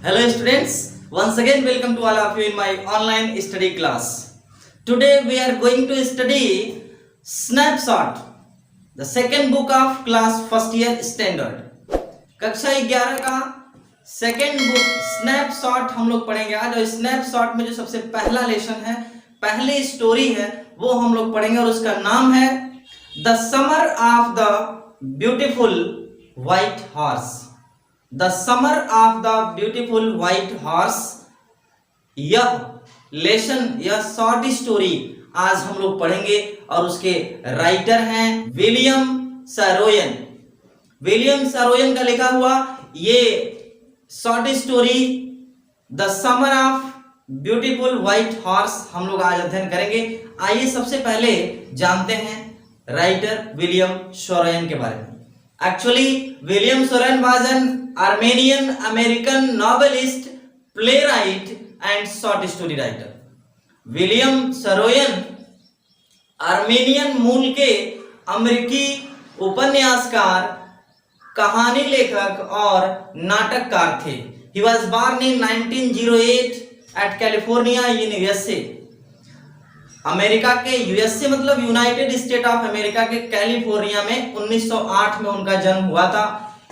Hello students, once again welcome to all of you in my online study class. Today we are going to study Snapshot, the second book of class first year standard. कक्षा 11 का second book snapshot हम लोग पढ़ेंगे आज। और snapshot में जो सबसे पहला लेसन है, पहली स्टोरी है, वो हम लोग पढ़ेंगे और उसका नाम है the summer of the beautiful white horse. The summer of the beautiful white horse, यह लेसन, यह शॉर्ट स्टोरी आज हम लोग पढ़ेंगे और उसके राइटर हैं विलियम सरोयन। विलियम सरोयन का लिखा हुआ ये short story the summer of beautiful white horse हम लोग आज अध्ययन करेंगे। आइए सबसे पहले जानते हैं राइटर विलियम सरोयन के बारे में। Actually, William Soren was an Armenian-American novelist, playwright, and short story writer. William Saroyan Armenian मूल के अमेरिकी उपन्यासकार, कहानी लेखक और नाटककार थे। He was born in 1908 at California in USA. America के यूएसए मतलब यूनाइटेड स्टेट ऑफ अमेरिका के कैलिफोर्निया में 1908 में उनका जन्म हुआ था।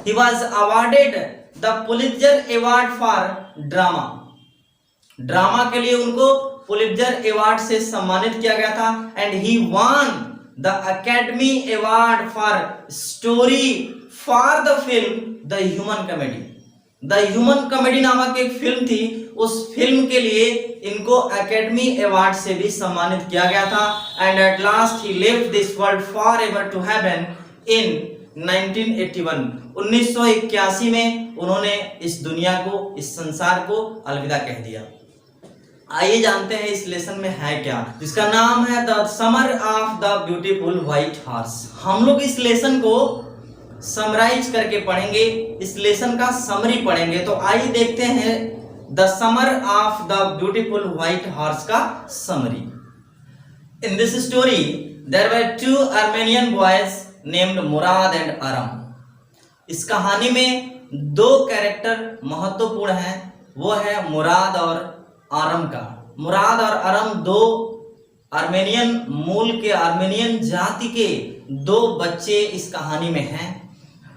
He was awarded the Pulitzer award for drama. Drama के लिए उनको पुलित्जर अवार्ड से सम्मानित किया गया था। And he won the academy award for story for the film the human comedy. The human comedy नामक एक फिल्म थी, उस फिल्म के लिए इनको एकेडमी अवार्ड से भी सम्मानित किया गया था। And at last he left this world forever to heaven in 1981। 1981 में उन्होंने इस दुनिया को, इस संसार को अलविदा कह दिया। आइए जानते हैं इस लेसन में है क्या, जिसका नाम है the summer of the beautiful white horse. हम लोग इस लेसन को समराइज करके पढ़ेंगे, इस लेसन का समरी पढ़ेंगे। तो आइए देखते हैं the summer of the beautiful white horse का summary. In this story there were two Armenian boys named Murad and Aram. इस कहानी में दो कैरेक्टर महत्वपूर्ण हैं, वो है मुराद और अरम का। मुराद और अरम दो आर्मेनियन मूल के, आर्मेनियन जाति के दो बच्चे इस कहानी में हैं।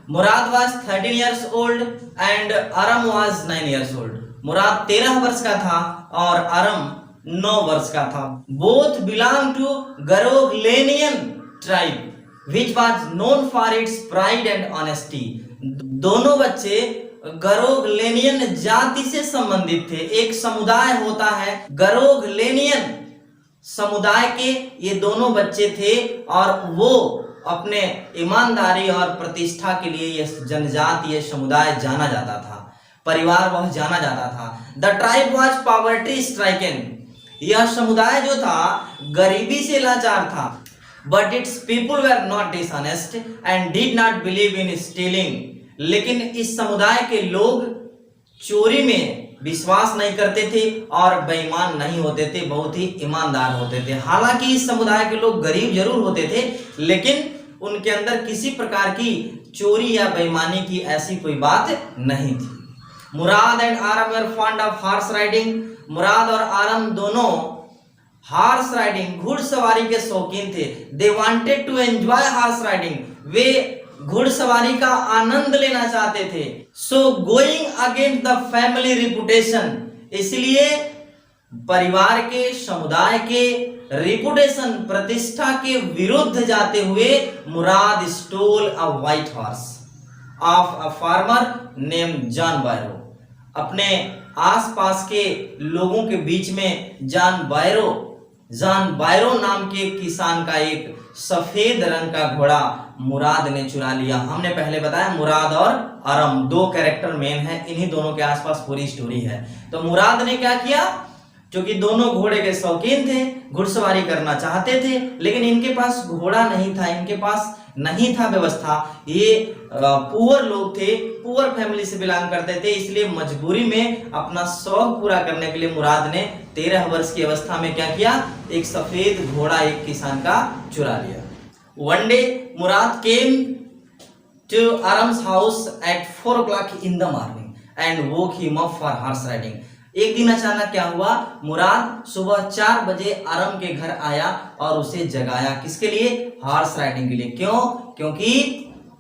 मुराद was 13 years old and अरम was 9 years old. मुराद 13 वर्ष का था और अरम 9 वर्ष का था। Both belong to Garoglenian tribe which was known for its pride and honesty. दोनों बच्चे गरोगलेनियन जाति से संबंधित थे। एक समुदाय होता है गरोगलेनियन समुदाय के, ये दोनों बच्चे थे और वो अपने ईमानदारी और प्रतिष्ठा के लिए यह जनजाति, यह समुदाय जाना जाता था, परिवार वह जाना जाता था। The tribe was poverty stricken. यह समुदाय जो था गरीबी से लाचार था। But it's people were not dishonest and did not believe in stealing. लेकिन इस समुदाय के लोग चोरी में विश्वास नहीं करते थे और बेईमान नहीं होते थे, बहुत ही ईमानदार होते थे। हालांकि इस समुदाय के लोग गरीब जरूर होते थे, लेकिन उनके अंदर किसी प्रकार की चोरी या बेईमानी की ऐसी कोई बात नहीं थी। Murad and Aram were fond of horse riding. Murad और आरम दोनों हॉर्स राइडिंग, घुड़सवारी के शौकीन थे। They wanted to enjoy horse riding. वे घुड़सवारी का आनंद लेना चाहते थे। So going against the family reputation, इसलिए परिवार के, समुदाय के रिपुटेशन, प्रतिष्ठा के विरुद्ध जाते हुए Murad stole a white horse of a farmer name John Byro. अपने आसपास के लोगों के बीच में जॉन बायरो नाम के किसान का एक सफेद रंग का घोड़ा मुराद ने चुरा लिया। हमने पहले बताया मुराद और अरम दो कैरेक्टर मेन हैं, इन्हीं दोनों के आसपास पूरी स्टोरी है। तो मुराद ने क्या किया, क्योंकि दोनों घोड़े के शौकीन थे, घुड़सवारी करना चाहते थे, लेकिन इनके पास घोड़ा नहीं था, इनके पास नहीं था व्यवस्था। ये पुअर लोग थे, पुअर फैमिली से बिलोंग करते थे, इसलिए मजबूरी में अपना शौक पूरा करने के लिए मुराद ने 13 वर्ष की अवस्था में क्या किया, एक सफेद घोड़ा एक किसान का चुरा लिया। One day Murad came to Aram's house at 4 o'clock in the morning and woke him up for horse riding. एक दिन अचानक क्या हुआ, मुराद सुबह 4 बजे अरम के घर आया और उसे जगाया, किसके लिए, हॉर्स राइडिंग के लिए। क्यों, क्योंकि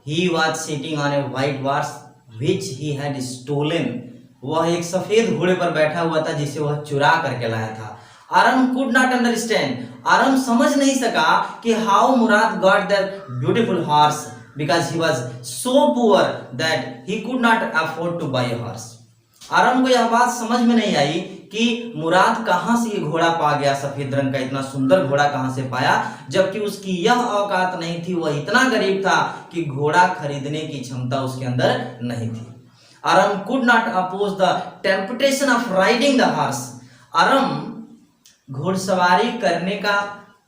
he was sitting on a white horse which he had stolen, वह एक सफेद घोड़े पर बैठा हुआ था जिसे वह चुरा करके लाया था। Aram could not understand, Aram समझ नहीं सका कि how Murad got that beautiful horse because he was so poor that he could not afford to buy a horse. Aram को यह बात समझ में नहीं आई कि मुराद कहां से ये घोड़ा पा गया, सफेद रंग का इतना सुंदर घोड़ा कहां से पाया, जबकि उसकी यह औकात नहीं थी, वह इतना गरीब था कि घोड़ा खरीदने की क्षमता उसके अंदर नहीं थी। Aram could not oppose the temptation of riding the horse, Aram घुड़सवारी करने का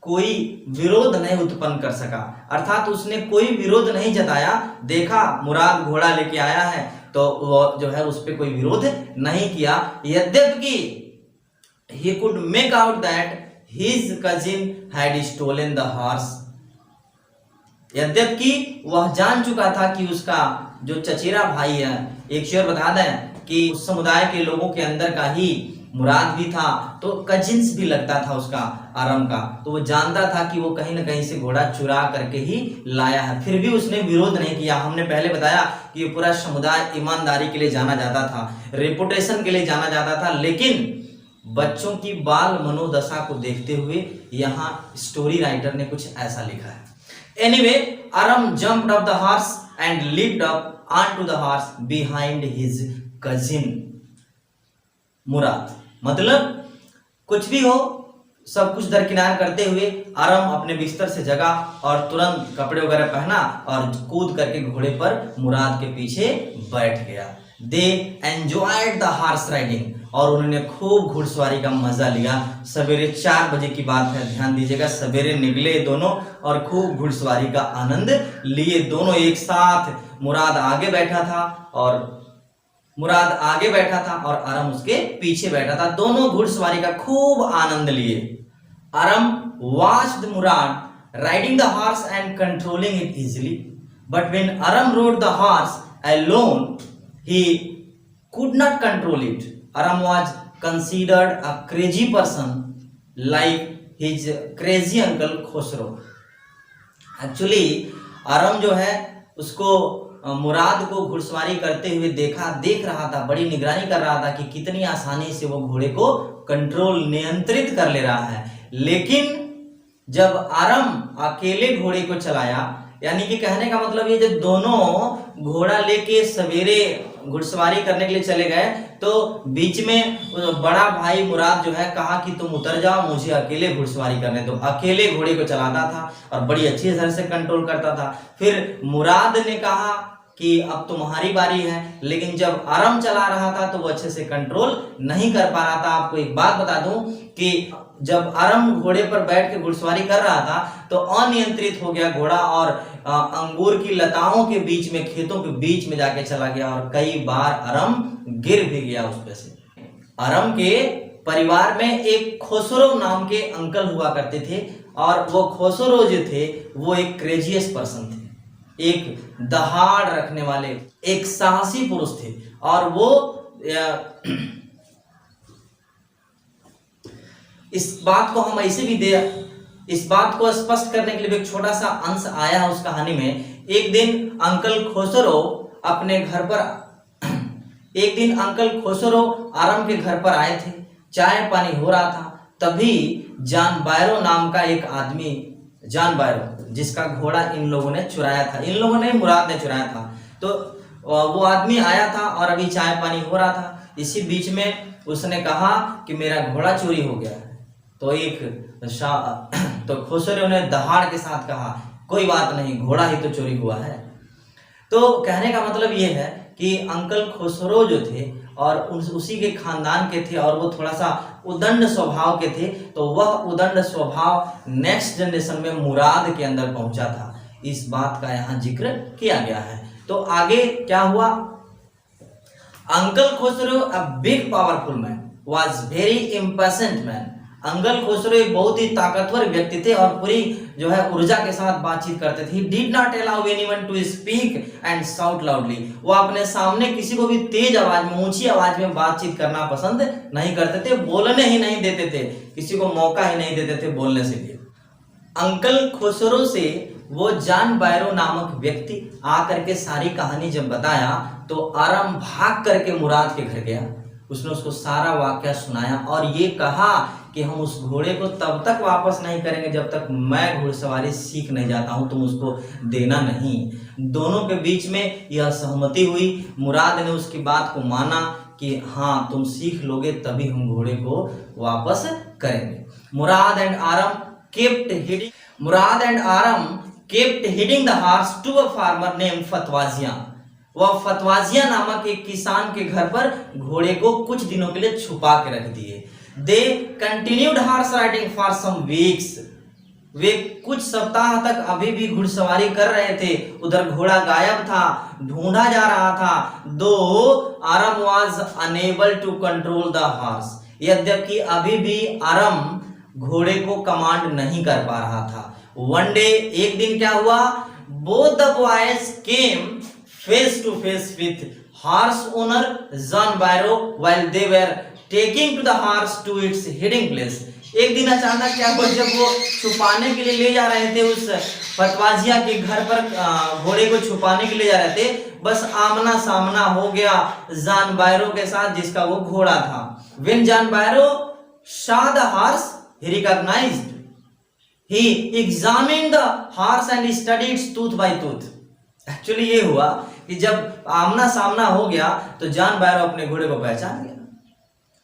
कोई विरोध नहीं उत्पन्न कर सका, अर्थात उसने कोई विरोध नहीं जताया। देखा मुराद घोड़ा लेके आया है तो वो जो है उस पर कोई विरोध नहीं किया, यद्यपि he could make out that his cousin had stolen the horse, यद्यपि वह जान चुका था कि उसका जो चचेरा भाई है, एक शेर बता दें कि उस समुदाय के लोगों के अंदर का ही मुराद भी था, तो कजिन्स भी लगता था उसका अरम का, तो वो जानता था कि वो कहीं ना कहीं से घोड़ा चुरा करके ही लाया है, फिर भी उसने विरोध नहीं किया। हमने पहले बताया कि ये पूरा समुदाय ईमानदारी के लिए जाना जाता था, रेपुटेशन के लिए जाना जाता था, लेकिन बच्चों की बाल मनोदशा को देखते हुए यहाँ स्टोरी राइटर ने कुछ ऐसा लिखा है। Anyway, Aram jumped off the horse and leaped up on to the horse behind his cousin Murad. मतलब कुछ भी हो, सब कुछ दरकिनार करते हुए अरम अपने बिस्तर से जगा और तुरंत कपड़े वगैरह पहना और कूद करके घोड़े पर मुराद के पीछे बैठ गया। दे एंजॉयड द हॉर्स राइडिंग, और उन्होंने खूब घुड़सवारी का मजा लिया। सवेरे 4 बजे की बात है, ध्यान दीजिएगा, सवेरे निकले दोनों और खूब घुड़सवारी का आनंद लिए दोनों एक साथ। मुराद आगे बैठा था और अरम उसके पीछे बैठा था, दोनों घुड़सवारी का खूब आनंद लिए। अरम watched Murad riding the horse and controlling it easily, but when Aram rode the horse alone, he could not control it. Aram was considered a crazy person like his crazy uncle Khosrow. Actually, अरम जो है उसको मुराद को घुड़सवारी करते हुए देख रहा था, बड़ी निगरानी कर रहा था कि कितनी आसानी से वो घोड़े को कंट्रोल नियंत्रित कर ले रहा है। लेकिन जब अरम अकेले घोड़े को चलाया, यानी कि कहने का मतलब ये जब दोनों घोड़ा लेके सवेरे घुड़सवारी करने के लिए चले गए तो बीच में बड़ा भाई मुराद जो है कहा कि तुम उतर जाओ, मुझे अकेले घुड़सवारी करने दो। अकेले घोड़े को चलाता था और बड़ी अच्छी तरह से कंट्रोल करता था। फिर मुराद ने कहा कि अब तुम्हारी बारी है, लेकिन जब अरम चला रहा था तो वो अच्छे से कंट्रोल नहीं कर पा रहा था। आपको एक बात बता दूं कि जब अरम घोड़े पर बैठ के घुड़सवारी कर रहा था तो अनियंत्रित हो गया घोड़ा और अंगूर की लताओं के बीच में, खेतों के बीच में जाके चला गया और कई बार अरम गिर भी गया उस पे से। अरम के परिवार में एक खोसरो नाम के अंकल हुआ करते थे और वो खोसरो जो थे वो एक क्रेजियस पर्सन थे, एक दहाड़ रखने वाले, एक साहसी पुरुष थे। और वो इस बात को हम ऐसे भी इस बात को स्पष्ट करने के लिए एक छोटा सा अंश आया है उस कहानी में। एक दिन अंकल खोसरो अरम के घर पर आए थे, चाय पानी हो रहा था। तभी जान बायरो नाम का एक आदमी, जान बायरो जिसका घोड़ा इन लोगों ने चुराया था, इन लोगों ने, मुराद ने चुराया था, तो वो आदमी आया था और अभी चाय पानी हो रहा था। इसी बीच में उसने कहा कि मेरा घोड़ा चोरी हो गया है। तो खोसरो ने दहाड़ के साथ कहा कोई बात नहीं, घोड़ा ही तो चोरी हुआ है। तो कहने का मतलब ये है कि अंकल खोसरो जो थे और उसी के खानदान के थे और वो थोड़ा सा उदंड स्वभाव के थे, तो वह उदंड स्वभाव नेक्स्ट जनरेशन में मुराद के अंदर पहुंचा था। इस बात का यहाँ जिक्र किया गया है। तो आगे क्या हुआ? Uncle Khosrove, a big powerful man, was very impatient man. Uncle Khosrove एक बहुत ही ताकतवर व्यक्ति थे और पूरी जो है ऊर्जा के साथ बातचीत करते थे। He did not allow anyone to speak and shout loudly. वो अपने सामने किसी को भी तेज आवाज में, ऊंची आवाज में बातचीत करना पसंद नहीं करते थे, बोलने ही नहीं देते थे, किसी को मौका ही नहीं देते थे बोलने से लिए। अंकल खुसरो से वो जॉन बायरो नामक व्यक्ति आकर के सारी कहानी जब बताया तो आराम भाग करके मुराद के घर गया। उसने उसको सारा वाकया सुनाया और ये कहा कि हम उस घोड़े को तब तक वापस नहीं करेंगे जब तक मैं घुड़सवारी सीख नहीं जाता हूं, तुम उसको देना नहीं। दोनों के बीच में यह सहमति हुई। मुराद ने उसकी बात को माना कि हाँ तुम सीख लोगे तभी हम घोड़े को वापस करेंगे। Murad and Aram kept heading the horse to a farmer named Fetvajian. वह फतवाजिया नामक एक किसान के घर पर घोड़े को कुछ दिनों के लिए छुपा के रख दिए। They continued horse riding for some weeks। वे कुछ सप्ताह तक अभी भी घुड़सवारी कर रहे थे। उधर घोड़ा गायब था, ढूंढा जा रहा था। Though Aram was unable to control the horse। यद्यपि अभी भी आरम घोड़े को कमांड नहीं कर पा रहा था। One day, एक दिन क्या हुआ? Both the boys came face to face with horse owner John Barrow while they were taking to the horse to its heading place। एक दिन अचानक क्या हुआ, जब वो छुपाने के लिए ले जा रहे थे उस फतवाजिया के घर पर घोड़े को छुपाने के लिए जा रहे थे, बस आमना सामना हो गया जॉन बायरो के साथ जिसका वो घोड़ा था। When John Barrow saw the horse, he recognized। He examined the horse and studied its tooth by tooth। Actually ये हुआ कि जब आमना सामना हो गया तो जॉन बायरो अपने घोड़े को पहचान गया।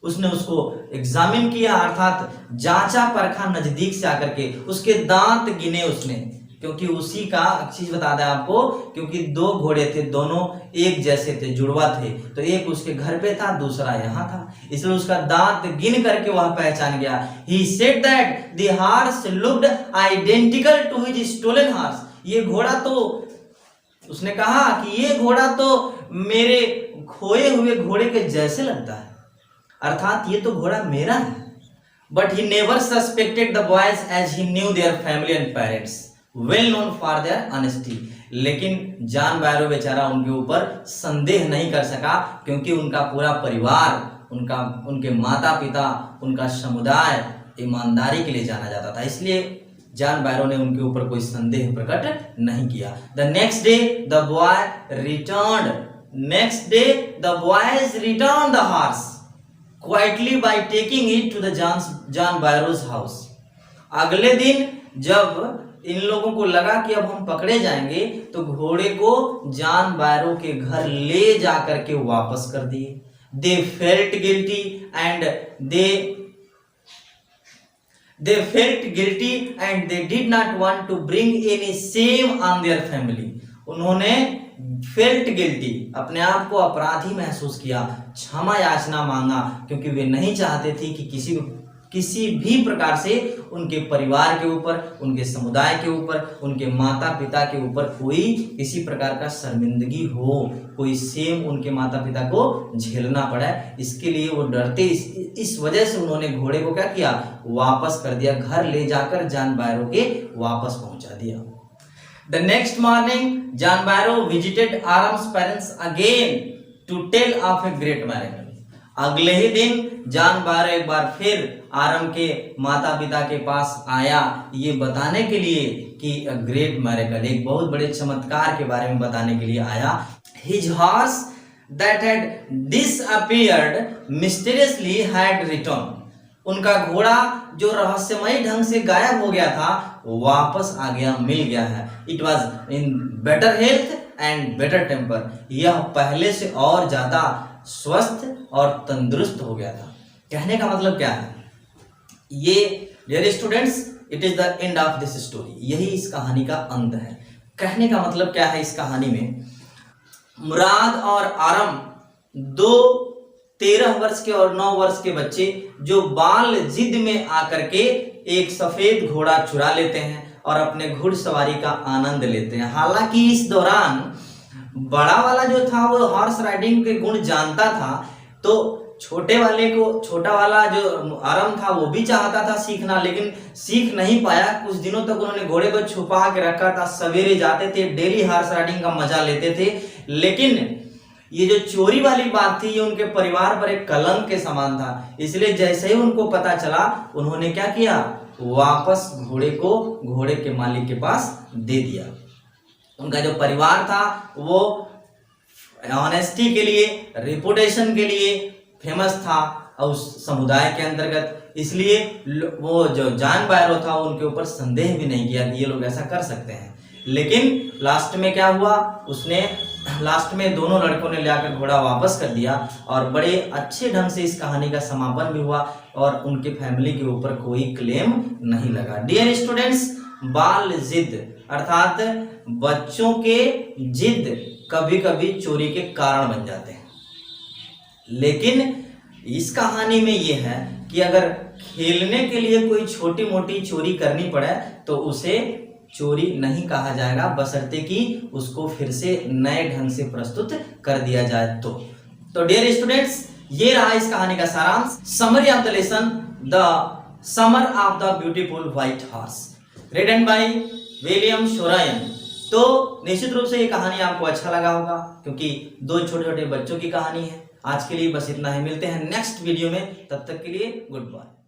उसने उसको एग्जामिन किया, अर्थात जांचा परखा नजदीक से आकर के, उसके दांत गिने उसने, क्योंकि उसी का चीज बता दें आपको, क्योंकि दो घोड़े थे, दोनों एक जैसे थे, जुड़वा थे, तो एक उसके घर पे था, दूसरा यहाँ था, इसलिए उसका दांत गिन करके वह पहचान गया। He said that the horse looked identical to his stolen horse। ये घोड़ा तो, उसने कहा कि ये घोड़ा तो मेरे खोए हुए घोड़े के जैसे लगता है, अर्थात ये तो घोड़ा मेरा है। But he never suspected the boys as he knew their family and parents, well known for their honesty। लेकिन जॉन बायरो बेचारा उनके ऊपर संदेह नहीं कर सका, क्योंकि उनका पूरा परिवार, उनके माता पिता, उनका समुदाय ईमानदारी के लिए जाना जाता था, इसलिए जॉन बायरो ने उनके ऊपर कोई संदेह प्रकट नहीं किया। The next day the boys returned the horse quietly by taking it to the John Barrow's house। अगले दिन जब इन लोगों को लगा कि अब हम पकड़े जाएंगे, तो घोड़े को जॉन बायरो के घर ले जाकर के वापस कर दिए। They felt guilty and they did not want to bring any shame on their family। उन्होंने फेल्ट गिल्टी, अपने आप को अपराधी महसूस किया, क्षमा याचना मांगा, क्योंकि वे नहीं चाहते थे कि किसी भी प्रकार से उनके परिवार के ऊपर, उनके समुदाय के ऊपर, उनके माता पिता के ऊपर कोई किसी प्रकार का शर्मिंदगी हो, कोई सेम उनके माता पिता को झेलना पड़े। इसके लिए वो डरते, इस वजह से उन्होंने घोड़े को क्या किया, वापस कर दिया, घर ले जाकर जॉन बायरो के वापस पहुंचा दिया। The next morning, John Barrow visited Aram's parents again to tell of a great miracle। अगले ही दिन जॉन बायरो एक बार फिर आरम के माता पिता के पास आया, ये बताने के लिए कि a great miracle, एक बहुत बड़े चमत्कार के बारे में बताने के लिए आया। His horse that had disappeared mysteriously had returned। उनका घोड़ा जो रहस्यमयी ढंग से गायब हो गया था, वापस आ गया, मिल गया है। It was in better health and better temper। यह पहले से और ज्यादा स्वस्थ और तंदुरुस्त हो गया था। कहने का मतलब क्या है, ये dear students, it is the end of this story. यही इस कहानी का अंत है। कहने का मतलब क्या है, इस कहानी में मुराद और आरम दो 13 वर्ष के और 9 वर्ष के बच्चे जो बाल जिद में आकर के एक सफेद घोड़ा चुरा लेते हैं और अपने घुड़सवारी का आनंद लेते हैं। हालांकि इस दौरान बड़ा वाला जो था वो हॉर्स राइडिंग के गुण जानता था, तो छोटा वाला जो आरम था वो भी चाहता था सीखना, लेकिन सीख नहीं पाया। कुछ दिनों तक उन्होंने घोड़े को छुपा के रखा था। सवेरे जाते थे, डेली हॉर्स राइडिंग का मजा लेते थे, लेकिन ये जो चोरी वाली बात थी ये उनके परिवार पर एक कलंक के समान था। इसलिए जैसे ही उनको पता चला, उन्होंने क्या किया, वापस घोड़े को घोड़े के मालिक के पास दे दिया। उनका जो परिवार था वो ऑनेस्टी के लिए, रेपुटेशन के लिए फेमस था उस समुदाय के अंतर्गत, इसलिए वो जो जॉन बायरो था उनके ऊपर संदेह भी नहीं किया कि ये लोग ऐसा कर सकते हैं। लेकिन लास्ट में क्या हुआ, उसने लास्ट में दोनों लड़कों ने लाकर घोड़ा वापस कर दिया और बड़े अच्छे ढंग से इस कहानी का समापन भी हुआ और उनके फैमिली के ऊपर कोई क्लेम नहीं लगा। डियर स्टूडेंट्स, बाल जिद अर्थात बच्चों के जिद कभी कभी चोरी के कारण बन जाते हैं, लेकिन इस कहानी में यह है कि अगर खेलने के लिए कोई छोटी मोटी चोरी करनी पड़े तो उसे चोरी नहीं कहा जाएगा, बशर्ते कि उसको फिर से नए ढंग से प्रस्तुत कर दिया जाए। तो डियर स्टूडेंट्स, ये रहा इस कहानी का सारांश। Summary of the lesson, the summer of the beautiful white horse, written by William Saroyan. तो निश्चित रूप से ये कहानी आपको अच्छा लगा होगा, क्योंकि दो छोटे छोटे बच्चों की कहानी है। आज के लिए बस इतना ही, मिलते हैं नेक्स्ट वीडियो में, तब तक के लिए गुड बाय।